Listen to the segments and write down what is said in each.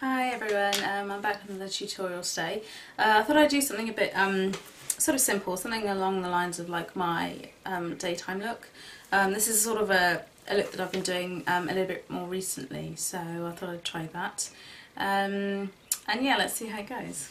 Hi everyone, I'm back with another tutorial today. I thought I'd do something a bit sort of simple, something along the lines of like my daytime look. This is sort of a look that I've been doing a little bit more recently, so I thought I'd try that. And yeah, let's see how it goes.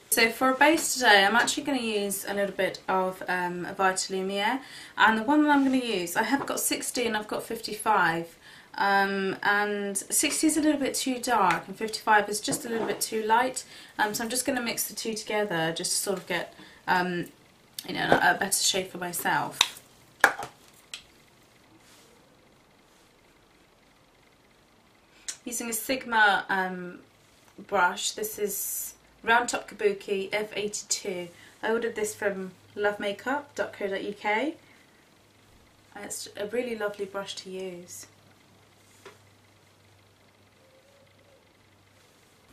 So for a base today, I'm actually going to use a little bit of a Vitalumiere, and the one that I'm going to use, I have got 60 and I've got 55. And 60 is a little bit too dark and 55 is just a little bit too light, so I'm just going to mix the two together just to sort of get you know, a better shade for myself. Using a Sigma brush. This is Round Top Kabuki F82. I ordered this from lovemakeup.co.uk. It's a really lovely brush to use.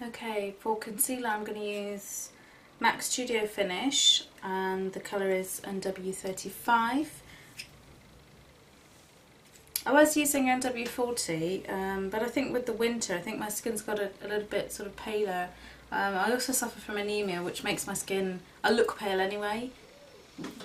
Okay, for concealer I'm going to use MAC Studio Finish, and the colour is NW35. I was using NW40, but I think with the winter, I think my skin's got a little bit sort of paler. I also suffer from anemia, which makes my skin, I look pale anyway,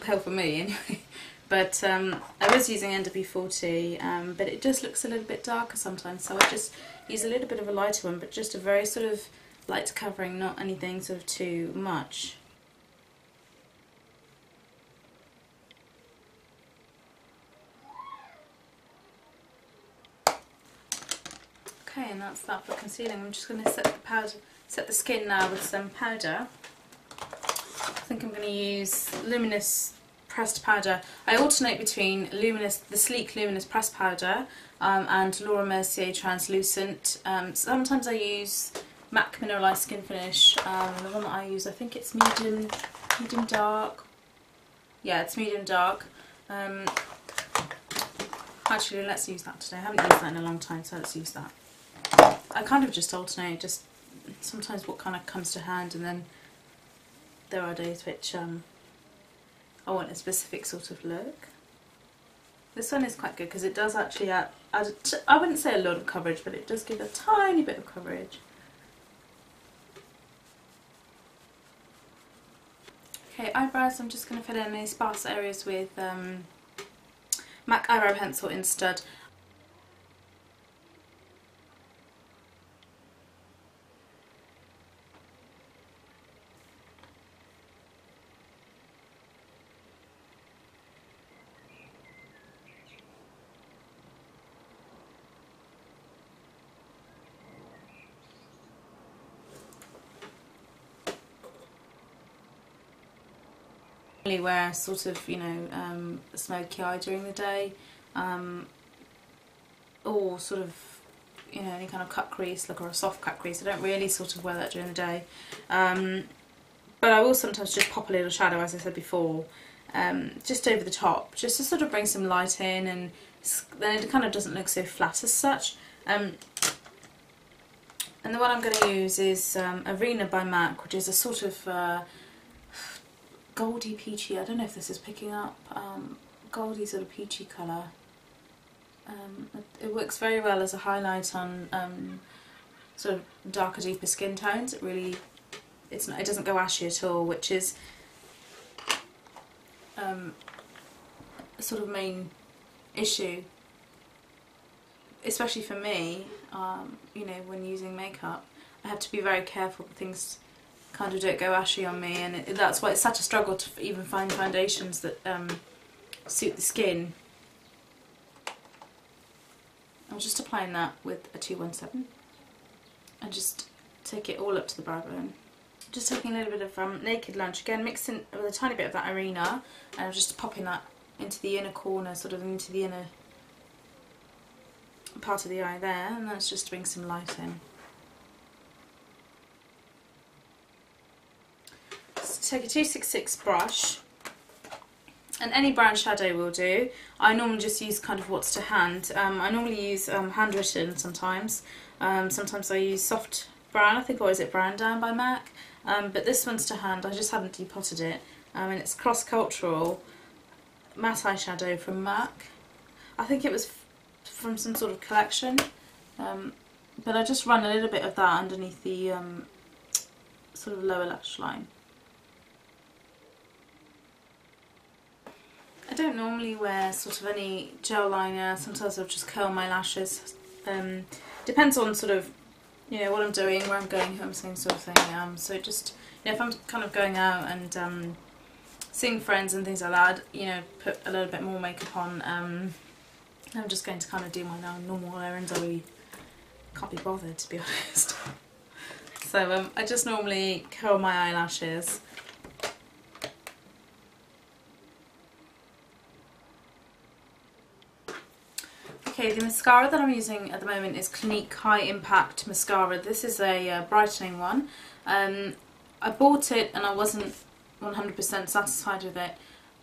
pale for me anyway. But I was using NW40, but it just looks a little bit darker sometimes, so I just use a little bit of a lighter one, but just a very sort of light covering, not anything sort of too much. Okay, and that's that for concealing. I'm just going to set the skin now with some powder. I think I'm going to use Luminous pressed powder. I alternate between the sleek Luminous pressed powder and Laura Mercier translucent. Sometimes I use MAC Mineralize Skinfinish. The one that I use, I think it's medium dark. Yeah, it's medium dark. Actually, let's use that today. I haven't used that in a long time, so let's use that. I kind of just alternate, just sometimes what kind of comes to hand, and then there are days which I want a specific sort of look. This one is quite good because it does actually add, I wouldn't say a lot of coverage, but it does give a tiny bit of coverage. Okay, eyebrows, I'm just going to fill in these sparse areas with MAC Eyebrow Pencil in Stud. Wear sort of, you know, a smoky eye during the day, or sort of, you know, any kind of cut crease look, or a soft cut crease. I don't really sort of wear that during the day, but I will sometimes just pop a little shadow, as I said before, just over the top, just to sort of bring some light in, and then it kind of doesn't look so flat as such. And the one I'm going to use is Arena by MAC, which is a sort of goldy peachy, I don't know if this is picking up, goldy sort of peachy colour. It works very well as a highlight on sort of darker, deeper skin tones. It really, it doesn't go ashy at all, which is a sort of main issue, especially for me. You know, when using makeup, I have to be very careful that things kind of don't go ashy on me, and that's why it's such a struggle to even find foundations that suit the skin. I'm just applying that with a 217 and just take it all up to the brow bone. Just taking a little bit of Naked Lunch, again mixing with a tiny bit of that Arena, and just popping that into the inner corner, sort of into the inner part of the eye there, and that's just to bring some light in. Take a 266 brush, and any brown shadow will do. I normally just use kind of what's to hand. I normally use handwritten sometimes. Sometimes I use soft brown, I think, or is it Brown Down by MAC? But this one's to hand. I just haven't depotted it. And it's cross-cultural matte eyeshadow from MAC. I think it was from some sort of collection. but I just run a little bit of that underneath the sort of lower lash line. I don't normally wear sort of any gel liner. Sometimes I'll just curl my lashes. Depends on sort of, you know, what I'm doing, where I'm going, who I'm seeing, sort of thing. So just, you know, if I'm kind of going out and seeing friends and things like that, you know, put a little bit more makeup on. I'm just going to kind of do my normal errands. I really can't be bothered, to be honest. So I just normally curl my eyelashes. Okay, the mascara that I'm using at the moment is Clinique High Impact Mascara. This is a brightening one. I bought it and I wasn't 100% satisfied with it.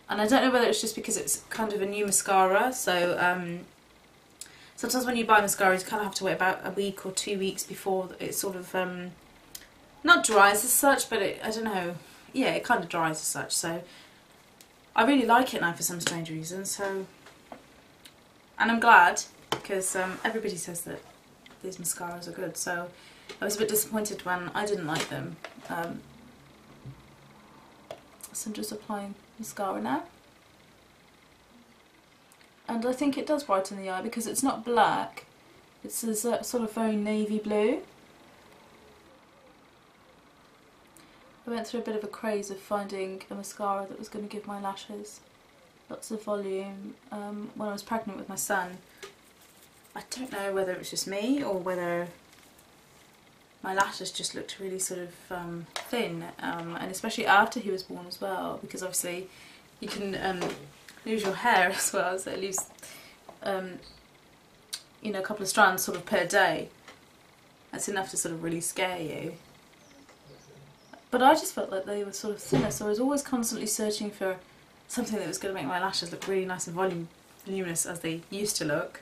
And I don't know whether it's just because it's kind of a new mascara, so sometimes when you buy mascara you kind of have to wait about a week or 2 weeks before it sort of, not dries as such, but I don't know, yeah, it kind of dries as such. So I really like it now for some strange reason, so... And I'm glad, because everybody says that these mascaras are good, so I was a bit disappointed when I didn't like them. So I'm just applying mascara now. And I think it does brighten the eye because it's not black, it's a sort of very navy blue. I went through a bit of a craze of finding a mascara that was going to give my lashes lots of volume when I was pregnant with my son. I don't know whether it was just me or whether my lashes just looked really sort of thin, and especially after he was born as well, because obviously you can lose your hair as well, so it leaves you know, a couple of strands sort of per day. That's enough to sort of really scare you. But I just felt like they were sort of thinner, so I was always constantly searching for something that was going to make my lashes look really nice and voluminous as they used to look.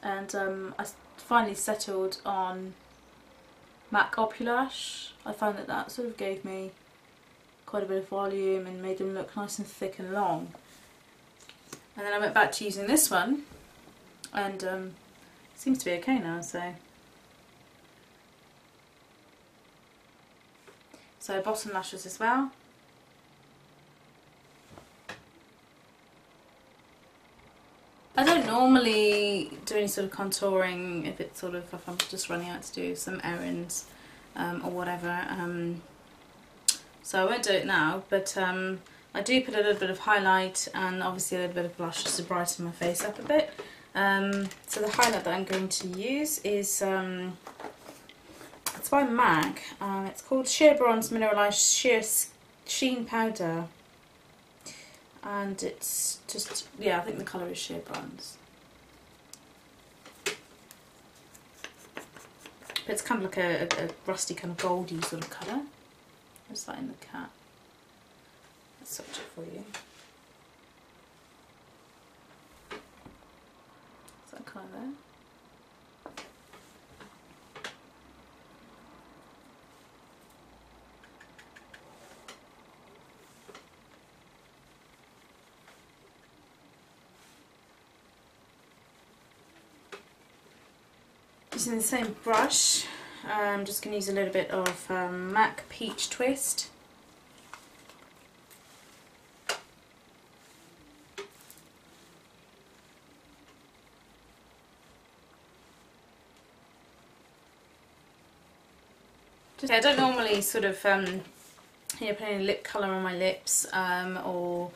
And I finally settled on MAC Opulash. I found that that sort of gave me quite a bit of volume and made them look nice and thick and long. And then I went back to using this one, and it seems to be okay now, so... So bottom lashes as well. I don't normally do any sort of contouring if it's sort of, if I'm just running out to do some errands or whatever. So I won't do it now, but I do put a little bit of highlight and obviously a little bit of blush just to brighten my face up a bit. So the highlight that I'm going to use is it's by MAC. It's called Sheerbronze Mineralize Sheen Powder, and it's just, yeah, I think the colour is Sheerbronze. But it's kind of like a rusty kind of goldy sort of colour. What's that in the cat? Let's swatch it for you. Is that colour there? Using the same brush, I'm just going to use a little bit of MAC Peachtwist. Yeah, I don't normally sort of you know, put any lip colour on my lips or,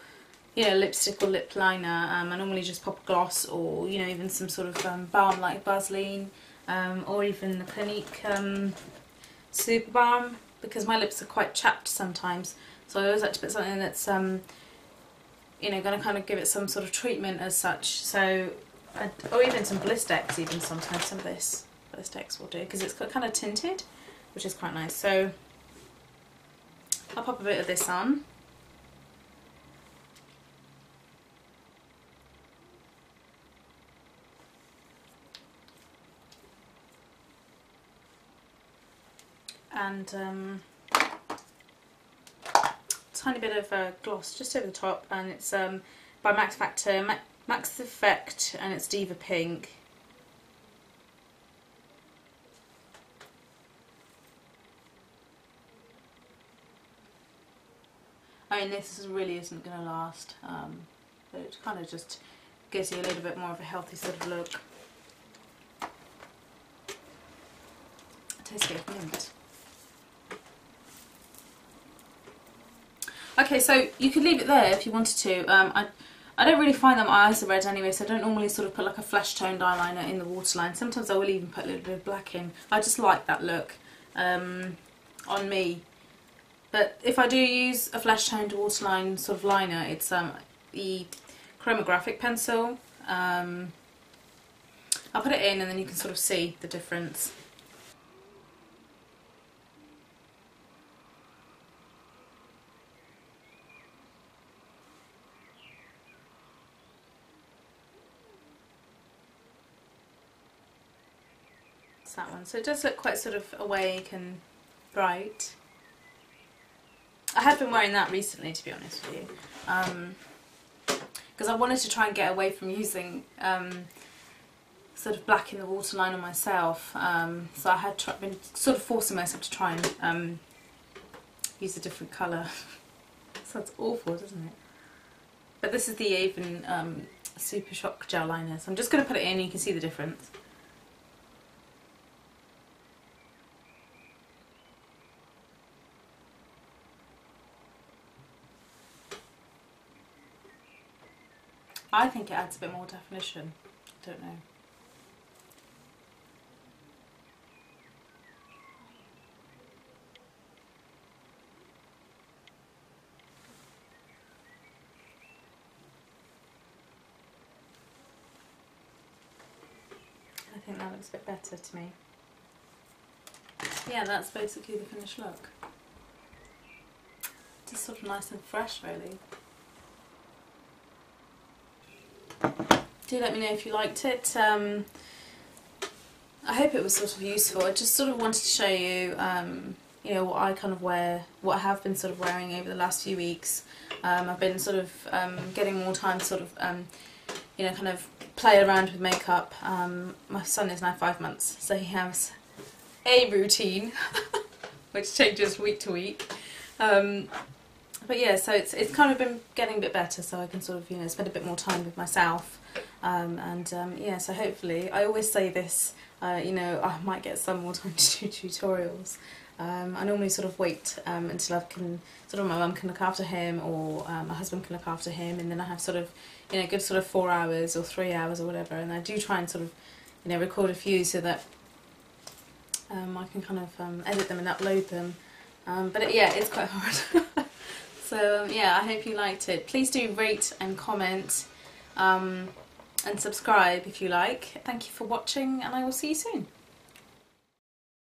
you know, lipstick or lip liner. I normally just pop a gloss or, you know, even some sort of balm like Vaseline. Or even the Clinique Super Balm, because my lips are quite chapped sometimes, so I always like to put something that's you know, going to kind of give it some sort of treatment as such. So, or even some Blistex, even sometimes some of this Blistex will do, because it's kind of tinted, which is quite nice. So I'll pop a bit of this on. And tiny bit of gloss just over the top, and it's by Max Factor Max Effect, and it's Diva Pink. I mean, this really isn't going to last, but it kind of just gives you a little bit more of a healthy sort of look. It tastes like mint. Okay, so you could leave it there if you wanted to. I don't really find that my eyes are red anyway, so I don't normally sort of put like a flesh toned eyeliner in the waterline. Sometimes I will even put a little bit of black in. I just like that look on me. But if I do use a flesh toned waterline sort of liner, it's the Chromagraphic Pencil. I'll put it in and then you can sort of see the difference. It's that one. So it does look quite sort of awake and bright. I have been wearing that recently, to be honest with you, because I wanted to try and get away from using sort of black in the waterline on myself, so I had been sort of forcing myself to try and use a different colour. Sounds awful, doesn't it? But this is the Avon Super Shock Gel Liner, so I'm just going to put it in and you can see the difference. I think it adds a bit more definition. I don't know. I think that looks a bit better to me. Yeah, that's basically the finished look. Just sort of nice and fresh, really. Do let me know if you liked it. I hope it was sort of useful. I just sort of wanted to show you, you know, what I kind of wear, what I have been sort of wearing over the last few weeks. I've been sort of getting more time to sort of, you know, kind of play around with makeup. My son is now 5 months, so he has a routine, which changes week to week. But yeah, so it's kind of been getting a bit better, so I can sort of, you know, spend a bit more time with myself. Yeah, so hopefully, I always say this, you know, I might get some more time to do tutorials. I normally sort of wait until I can, sort of my mum can look after him, or my husband can look after him, and then I have sort of, you know, good sort of 4 hours or 3 hours or whatever, and I do try and sort of, you know, record a few so that I can kind of edit them and upload them. But yeah, it's quite hard. So yeah, I hope you liked it. Please do rate and comment and subscribe if you like. Thank you for watching, and I will see you soon.